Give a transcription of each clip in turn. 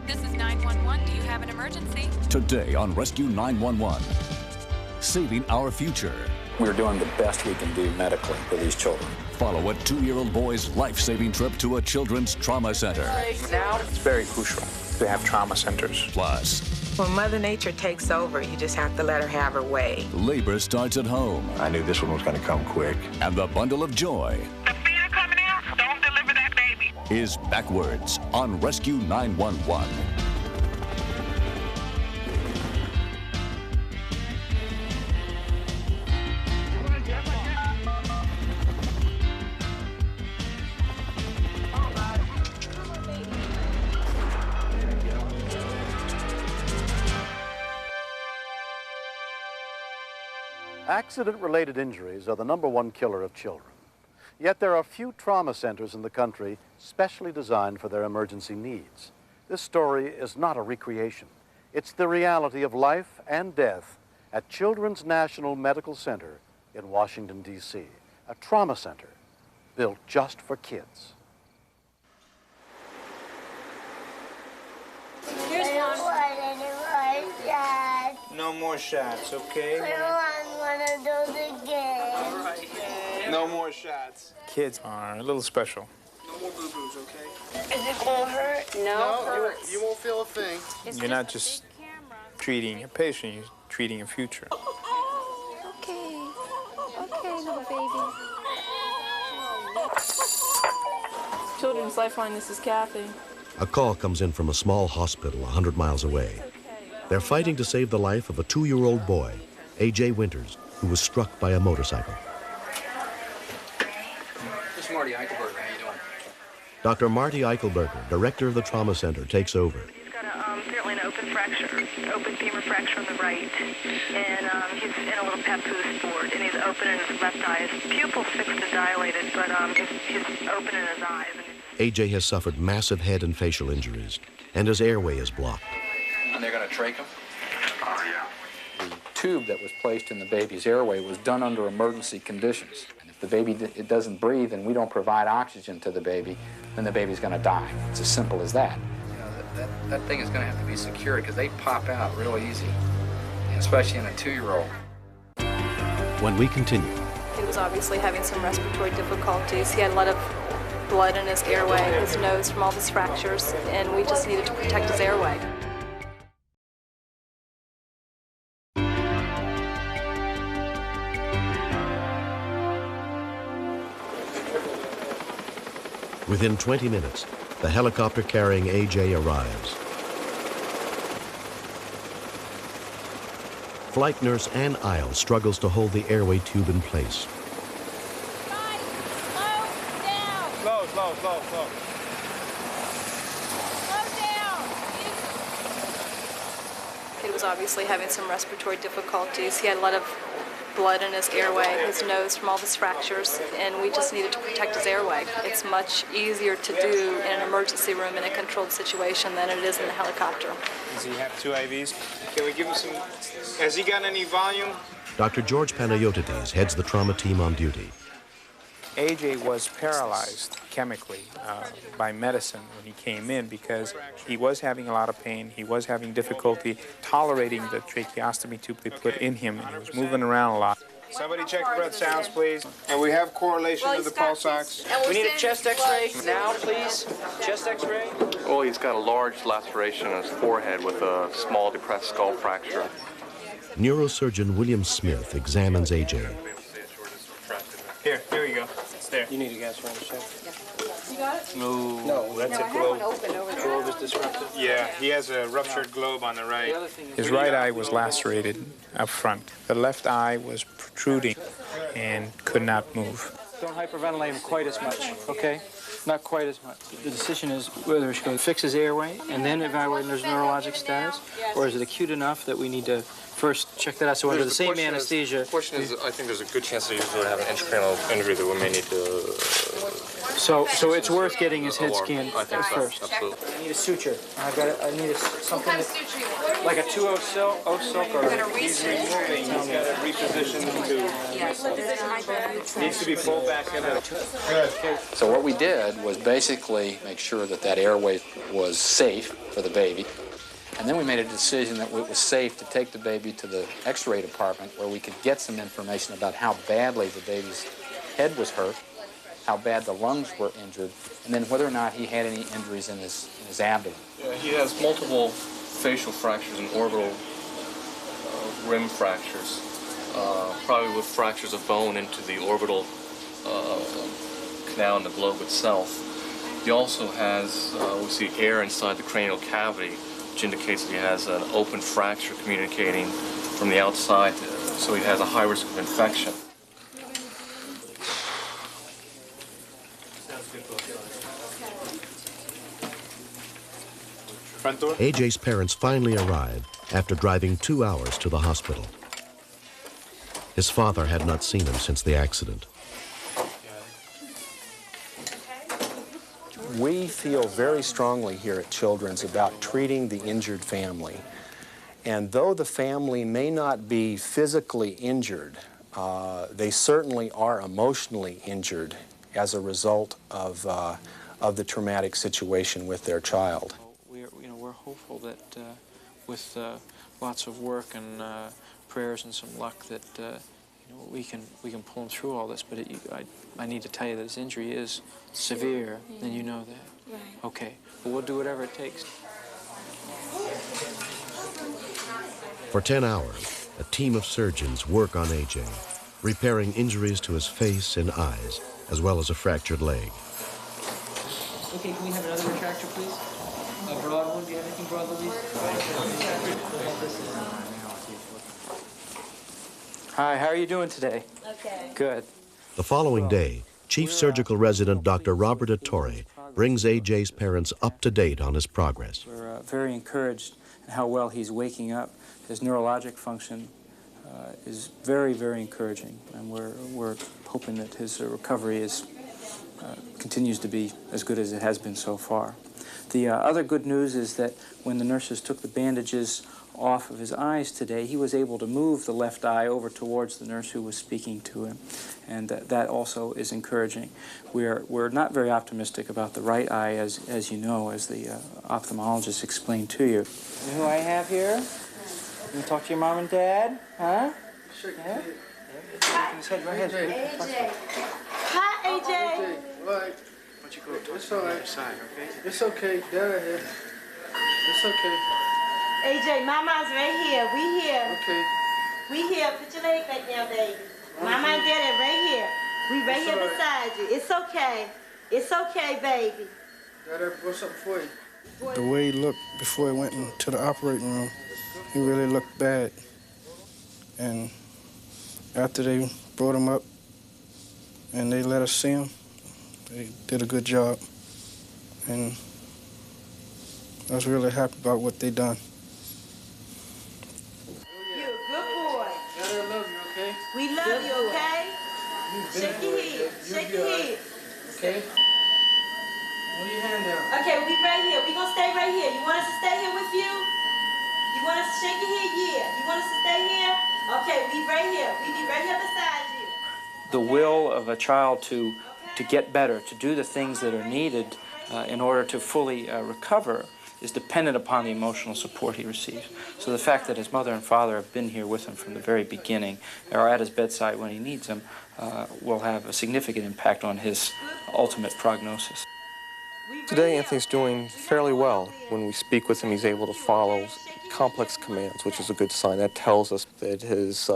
This is 911. Do you have an emergency? Today on Rescue 911, saving our future. We're doing the best we can do medically for these children. Follow a 2-year-old boy's life-saving trip to a children's trauma center. Now, it's very crucial to have trauma centers. Plus, when Mother Nature takes over, you just have to let her have her way. labor starts at home. I knew this one was going to come quick. And the bundle of joy The feeder coming out, don't deliver that baby. is backwards on Rescue 911. Accident-related injuries are the #1 killer of children. Yet there are few trauma centers in the country specially designed for their emergency needs. This story is not a recreation. It's the reality of life and death at Children's National Medical Center in Washington, D.C., a trauma center built just for kids. No more shots, okay? I don't want to do it again. No more shots. Kids are a little special. No more boo-boos, okay? Is it going to hurt? No, you won't feel a thing. You're not just treating a patient, you're treating a future. Okay, little baby. Children's Lifeline, this is Kathy. A call comes in from a small hospital 100 miles away. They're fighting to save the life of a 2-year-old boy, A.J. Winters, who was struck by a motorcycle. This is Marty Eichelberger. How you doing? Dr. Marty Eichelberger, director of the trauma center, takes over. He's got apparently an open fracture, open femur fracture on the right, and he's in a little papoose board, and he's open in his left eye. His pupil's fixed and dilated, but he's open in his eyes. A.J. has suffered massive head and facial injuries, and his airway is blocked. And they're going to trach him? Oh, yeah. The tube that was placed in the baby's airway was done under emergency conditions. And if the baby it doesn't breathe and we don't provide oxygen to the baby, then the baby's going to die. It's as simple as that. You know, that thing is going to have to be secured because they pop out real easy, especially in a 2-year-old. When we continue. He was obviously having some respiratory difficulties. He had a lot of blood in his airway, his nose from all his fractures, and we just needed to protect his airway. Within 20 minutes, the helicopter carrying A.J. arrives. Flight nurse Ann Isle struggles to hold the airway tube in place. Guys, slow down. Slow. Slow down. He was obviously having some respiratory difficulties. He had a lot of blood in his airway, his nose from all his fractures, and we just needed to protect his airway. It's much easier to do in an emergency room in a controlled situation than it is in the helicopter. Does he have 2 IVs? Can we give him some... Has he got any volume? Dr. George Panayotides heads the trauma team on duty. AJ was paralyzed chemically by medicine when he came in because he was having a lot of pain. He was having difficulty tolerating the tracheostomy tube they put in him, and he was moving around a lot. Somebody check the breath sounds, please. And we have correlation to the pulse ox. We need a chest x-ray now, please. Chest x-ray. Well, he's got a large laceration on his forehead with a small depressed skull fracture. Neurosurgeon William Smith examines A.J. Here we go. It's there. You need a gas range check. You got it? No, that's a globe. The globe is disrupted. Yeah, he has a ruptured globe on the right. His right eye was lacerated up front. The left eye was protruding and could not move. Don't hyperventilate him quite as much, okay? Not quite as much. The decision is whether we should fix his airway and then evaluate his neurologic status, or is it acute enough that we need to first check that out? So under the same anesthesia... The question is, I think there's a good chance that he's going to have an intracranial injury that we may need to So it's worth getting his head scanned first. Absolutely. I need a suture. I need something like a 2-0 silk or He's removing. He's got to reposition the tube. Needs to be pulled back into. So what we did was basically make sure that that airway was safe for the baby. And then we made a decision that it was safe to take the baby to the x-ray department where we could get some information about how badly the baby's head was hurt, how bad the lungs were injured, and then whether or not he had any injuries in his abdomen. Yeah, he has multiple facial fractures and orbital rim fractures, probably with fractures of bone into the orbital canal in the globe itself. He also has, we see air inside the cranial cavity, which indicates that he has an open fracture communicating from the outside, so he has a high risk of infection. AJ's parents finally arrive after driving 2 hours to the hospital. His father had not seen him since the accident. We feel very strongly here at Children's about treating the injured family. And though the family may not be physically injured, they certainly are emotionally injured as a result of the traumatic situation with their child. We're hopeful that with lots of work and prayers and some luck that we can pull him through all this. But I need to tell you that his injury is severe, and you know that. Right. Okay, but we'll do whatever it takes. For 10 hours, a team of surgeons work on AJ, repairing injuries to his face and eyes, as well as a fractured leg. Okay, can we have another retractor, please? A broad one. Do you have anything broad, Louise? Hi, how are you doing today? Okay. Good. The following day, Chief Surgical Resident Dr. Robert Attore brings AJ's parents up to date on his progress. We're very encouraged in how well he's waking up. His neurologic function is very, very encouraging, and we're hoping that his recovery continues to be as good as it has been so far. The other good news is that when the nurses took the bandages off of his eyes today, he was able to move the left eye over towards the nurse who was speaking to him, and that also is encouraging. We're not very optimistic about the right eye, as you know, as the ophthalmologist explained to you. You know who I have here? You talk to your mom and dad, huh? Sure. Yeah? Shaking his head. Go ahead. AJ. Hi, AJ. Right. Why don't you go to It's the all right. other side, okay? It's okay. Dad here. It's okay. AJ, Mama's right here. We here. Okay. We here. Put your leg back down, baby. Mama and Daddy right here. We right here beside you. It's okay. It's okay, baby. Dad, I brought something for you. The way he looked before he went into the operating room, he really looked bad. And after they brought him up and they let us see him, they did a good job. And I was really happy about what they done. You're a good boy. Dad, I love you, okay? We love you, okay? Shake your head. Shake your head. Okay? Hold your hand down. Okay, we right here. We gonna stay right here. You want us to stay here with you? You want us to shake your head? Yeah. You want us to stay here? Okay, we right here. We be right here beside you. The will of a child to get better, to do the things that are needed in order to fully recover is dependent upon the emotional support he receives. So the fact that his mother and father have been here with him from the very beginning, or at his bedside when he needs them, will have a significant impact on his ultimate prognosis. Today, Anthony's doing fairly well. When we speak with him, he's able to follow complex commands, which is a good sign. That tells us that his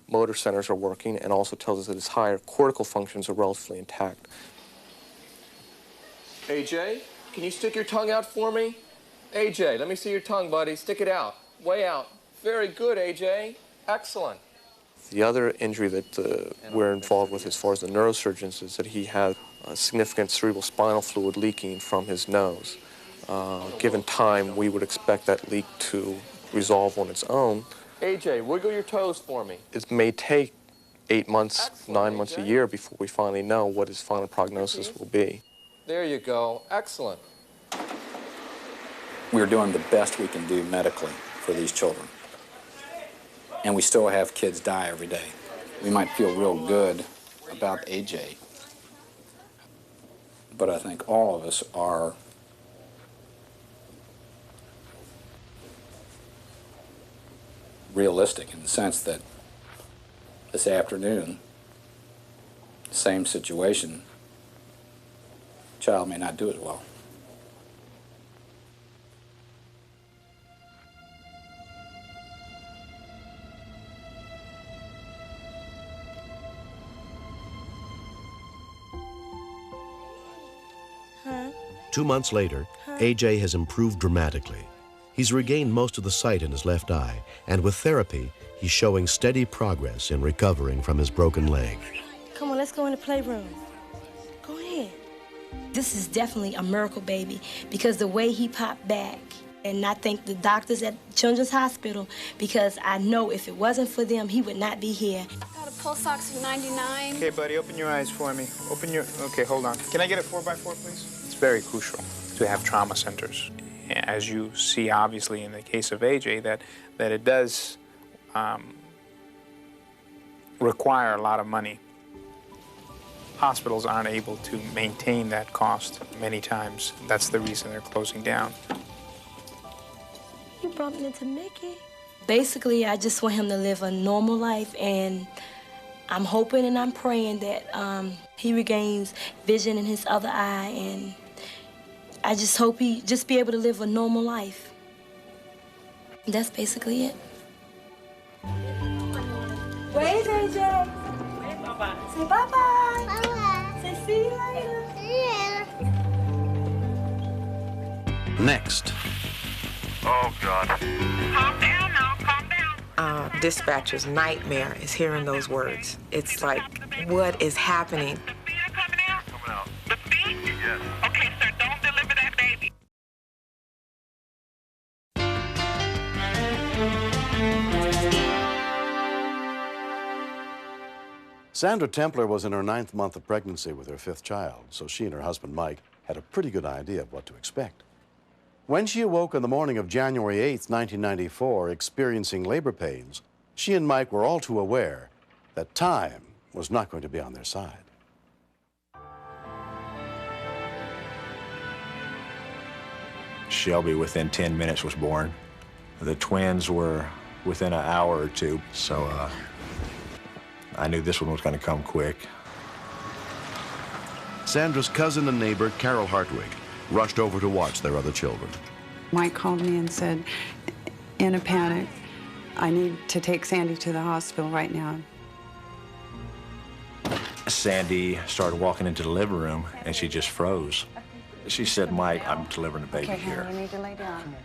motor centers are working, and also tells us that his higher cortical functions are relatively intact. AJ, can you stick your tongue out for me? AJ, let me see your tongue, buddy. Stick it out. Way out. Very good, AJ. Excellent. The other injury that we're involved with as far as the neurosurgeons is that he had significant cerebral spinal fluid leaking from his nose. Given time, we would expect that leak to resolve on its own. AJ, wiggle your toes for me. It may take 8 months, 9 months, a year before we finally know what his final prognosis will be. There you go. Excellent. We're doing the best we can do medically for these children. And we still have kids die every day. We might feel real good about AJ, but I think all of us are realistic in the sense that this afternoon, same situation, child may not do as well. Huh? 2 months later, AJ has improved dramatically. He's regained most of the sight in his left eye, and with therapy, he's showing steady progress in recovering from his broken leg. Come on, let's go in the playroom. Go ahead. This is definitely a miracle baby because the way he popped back, and I thank the doctors at Children's Hospital because I know if it wasn't for them, he would not be here. Got a pulse ox of 99. Okay, buddy, open your eyes for me. Okay, hold on. Can I get a 4x4, please? It's very crucial to have trauma centers. As you see, obviously, in the case of AJ, that it does require a lot of money. Hospitals aren't able to maintain that cost many times. That's the reason they're closing down. You bumped into Mickey. Basically, I just want him to live a normal life, and I'm hoping and I'm praying that he regains vision in his other eye, and I just hope he just be able to live a normal life. That's basically it. Wave, AJ. Say bye-bye. Bye-bye. Say see you later. See you later. Next. Oh, God. Calm down now, calm down. Dispatcher's nightmare is hearing those words. It's like, what is happening? The feet are coming out? Coming out. The feet? Yes. Okay, sir, don't deliver that baby. Sandra Templer was in her 9th month of pregnancy with her 5th child, so she and her husband Mike had a pretty good idea of what to expect. When she awoke on the morning of January 8th, 1994, experiencing labor pains, she and Mike were all too aware that time was not going to be on their side. Shelby, within 10 minutes, was born. The twins were within an hour or two, so I knew this one was going to come quick. Sandra's cousin and neighbor, Carol Hartwig, rushed over to watch their other children. Mike called me and said, in a panic, I need to take Sandy to the hospital right now. Sandy started walking into the living room, and she just froze. She said, Mike, I'm delivering a baby here. I need to lay down.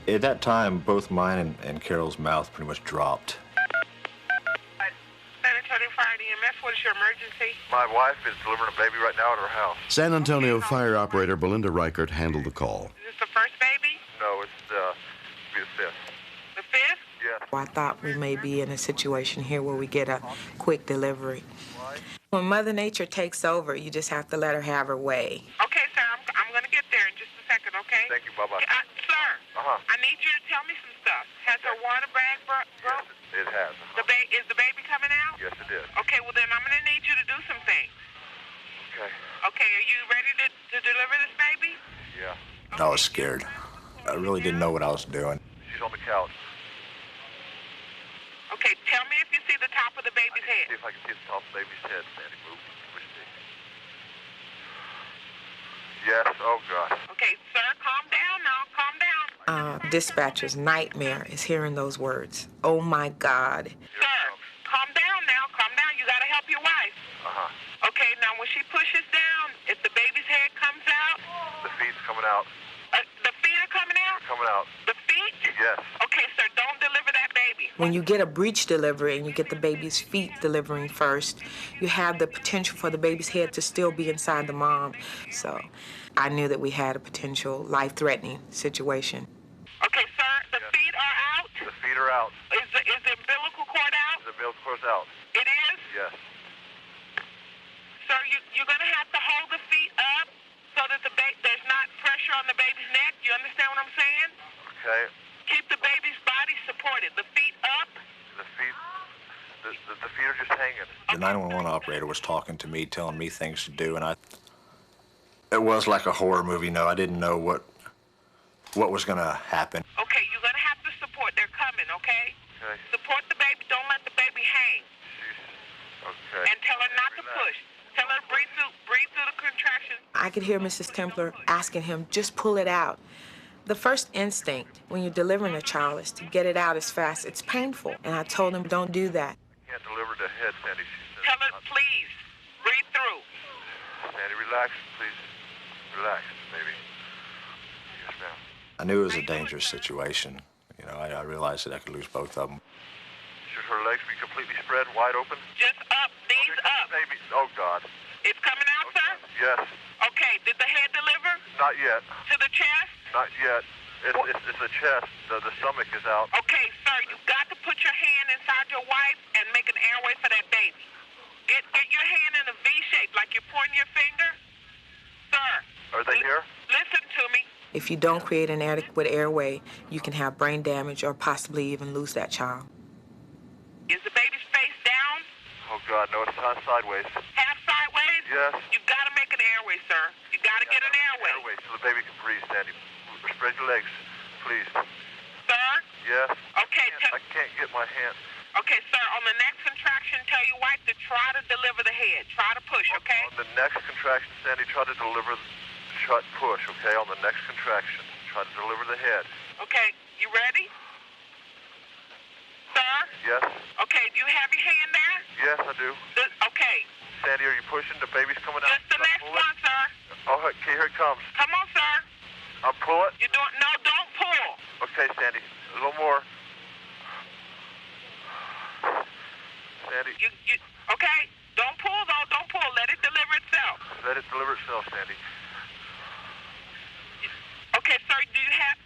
At that time, both mine and Carol's mouth pretty much dropped. San Antonio Fire EMS, what is your emergency? My wife is delivering a baby right now at her house. San Antonio fire operator Belinda Reichert handled the call. Is this the first baby? No, it's the 5th. The 5th? Yes. I thought we may be in a situation here where we get a quick delivery. When Mother Nature takes over, you just have to let her have her way. Okay, sir, I'm going to get there in just a second, okay? Thank you, bye-bye. Sir, I need you to tell me some stuff. Has her water bag broke? Yes, it has. Is the baby coming out? Yes, it is. Okay, well then I'm going to need you to do some things. Okay. Okay, are you ready to deliver this baby? Yeah. I was scared. I really didn't know what I was doing. She's on the couch. Okay, tell me if you see the top of the baby's head. See if I can see the top of the baby's head, Sandy. Move. Yes, oh God. Okay, sir, calm down now, calm down. Dispatcher's nightmare is hearing those words. Oh my God. Sir, calm down now, calm down. You gotta help your wife. Okay, now when she pushes down, if the baby's head comes out. The feet's coming out. The feet are coming out? Coming out. The feet? Yes. Okay, sir, don't deliver that baby. When you get a breech delivery and you get the baby's feet delivering first, you have the potential for the baby's head to still be inside the mom. So I knew that we had a potential life-threatening situation. Okay, sir, the feet are out? The feet are out. Is the umbilical cord out? The umbilical cord's out. It is? Yes. Sir, you're going to have to hold the feet up so that there's not pressure on the baby's neck. You understand what I'm saying? Okay. Keep the baby's body supported. The feet up. The feet are just hanging. The 911 operator was talking to me, telling me things to do, and it was like a horror movie. No, I didn't know what was going to happen. Okay, you're going to have to support. They're coming, okay? Okay. Support the baby. Don't let the baby hang. Okay. And tell her not to push. Tell her to breathe through the contraction. I could hear Mrs. Templer asking him, just pull it out. The first instinct when you're delivering a child is to get it out as fast. It's painful. And I told him, don't do that. Can't deliver the head, Sandy. Tell her, please, breathe through. Sandy, relax, please. Relax, baby. Yes, ma'am. I knew it was a dangerous situation. You know, I realized that I could lose both of them. Should her legs be completely spread, wide open? Just up, knees up. Baby, oh, God. It's coming out, sir? Yes. Okay, did the head deliver? Not yet. To the chest? Not yet. It's the chest. The stomach is out. Okay, sir, you've got to put your hand inside your wife and make an airway for that baby. Get your hand in a V shape like you're pointing your finger. Sir. Are they here? Listen to me. If you don't create an adequate airway, you can have brain damage or possibly even lose that child. Is the baby's face down? Oh, God, no, it's half sideways. Half sideways? Yes. You've got to make an airway, sir. You got to get an airway. Airway so the baby can breathe, Sandy. Spread your legs, please. Sir? Yes? Okay. I can't get my hand. Okay, sir, on the next contraction, tell your wife to try to deliver the head. Try to push, okay? On the next contraction, Sandy, try to push, okay? On the next contraction, try to deliver the head. Okay, you ready? Sir? Yes? Okay, do you have your hand there? Yes, I do. Okay. Sandy, are you pushing? The baby's coming out. Just the next one, sir. Oh, okay, here it comes. Come on, sir. I'll pull it? No, don't pull. Okay, Sandy, a little more. Sandy. Okay, don't pull, though, don't pull. Let it deliver itself. Let it deliver itself, Sandy. Okay, sir, do you have...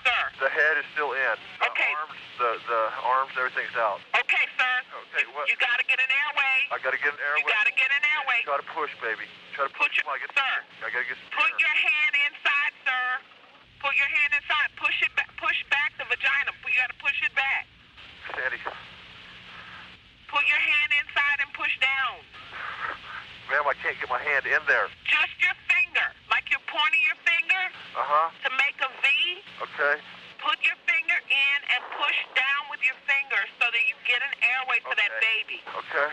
Sir. The head is still in. Okay. The arms, everything's out. Okay, sir. Okay, what? You got to get an airway. I got to get an airway. You got to get an airway. Try to push, baby. Try to push. Sir. I got to get some Put your hand inside, sir. Put your hand inside. Push it back. Push back the vagina. You got to push it back. Sandy. Put your hand inside and push down. Ma'am, I can't get my hand in there. Just your finger. Like you're pointing your finger. Uh-huh. To make a V. Okay. Put your finger in and push down with your finger so that you get an airway for that baby. Okay.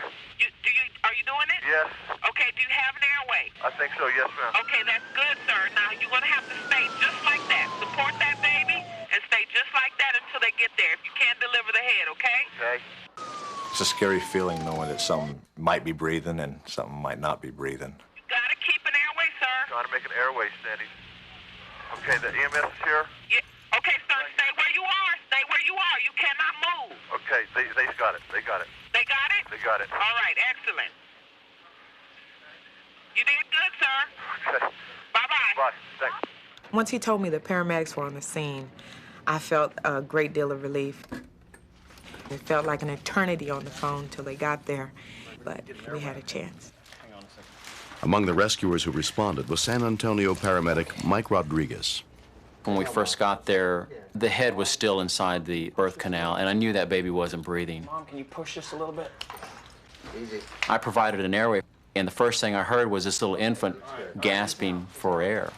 Are you doing it? Yes. Okay, do you have an airway? I think so, yes, ma'am. Okay, that's good, sir. Now, you're going to have to stay just like that. Support that baby and stay just like that until they get there. If you can't deliver the head, okay? Okay. It's a scary feeling knowing that something might be breathing and something might not be breathing. You got to keep an airway, sir. Trying to make an airway, Sandy. Okay, the EMS is here? Yeah. Okay, sir, stay where you are. Stay where you are. You cannot move. Okay, they got it. They got it. They got it? They got it. All right, excellent. You did good, sir. Okay. Bye-bye. Bye. Thanks. Once he told me the paramedics were on the scene, I felt a great deal of relief. It felt like an eternity on the phone till they got there, but we had a chance. Among the rescuers who responded was San Antonio paramedic Mike Rodriguez. When we first got there, the head was still inside the birth canal, and I knew that baby wasn't breathing. Mom, can you push this a little bit? Easy. I provided an airway, and the first thing I heard was this little infant gasping for air.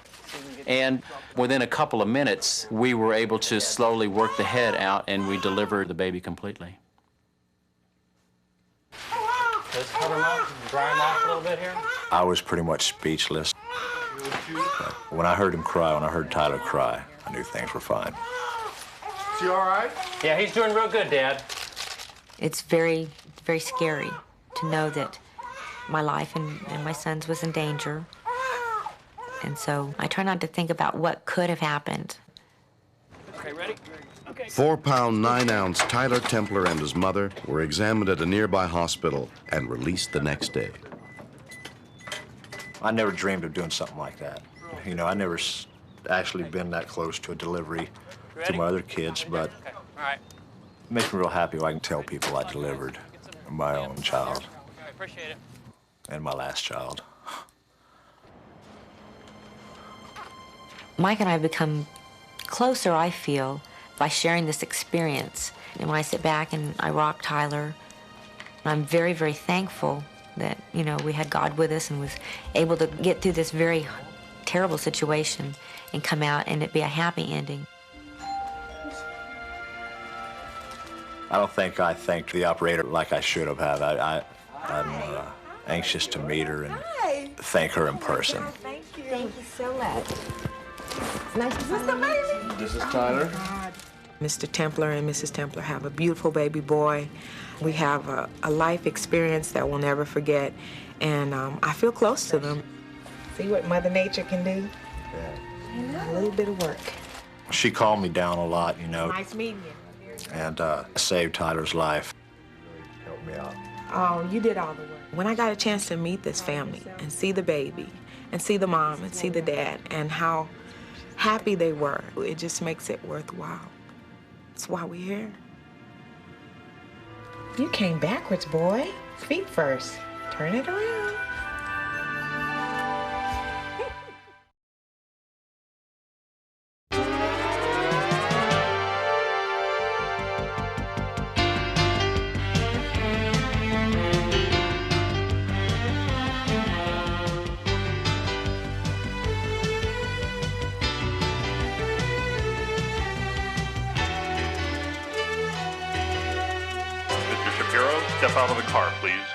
And within a couple of minutes, we were able to slowly work the head out, and we delivered the baby completely. Let's cover him up and dry him off a little bit here. I was pretty much speechless. When I heard him cry, when I heard Tyler cry, I knew things were fine. Is he all right? Yeah, he's doing real good, Dad. It's very, very scary to know that my life and my son's was in danger. And so I try not to think about what could have happened. Okay, ready? Okay. 4-pound, 9-ounce Tyler Templer and his mother were examined at a nearby hospital and released the next day. I never dreamed of doing something like that. You know, I never actually been that close to a delivery to my other kids, but All right. it makes me real happy when I can tell people I delivered my own child. appreciate it. And my last child. Mike and I have become closer, I feel, by sharing this experience. And when I sit back and I rock Tyler, I'm very, very thankful that, you know, we had God with us and was able to get through this very terrible situation and come out and it be a happy ending. I don't think I thanked the operator like I should have. I'm anxious to meet her and thank her in person. Thank you so much. It's nice to meet you. This is Tyler. Mr. Templer and Mrs. Templer have a beautiful baby boy. We have a life experience that we'll never forget, and I feel close to them. See what Mother Nature can do? Yeah. A little bit of work. She calmed me down a lot, you know. Nice meeting you. And saved Tyler's life. Helped me out. Oh, you did all the work. When I got a chance to meet this family and see the baby and see the mom and see the dad and how happy they were, it just makes it worthwhile. That's why we're here. You came backwards, boy. Feet first. Turn it around. Mr. Shapiro, step out of the car, please.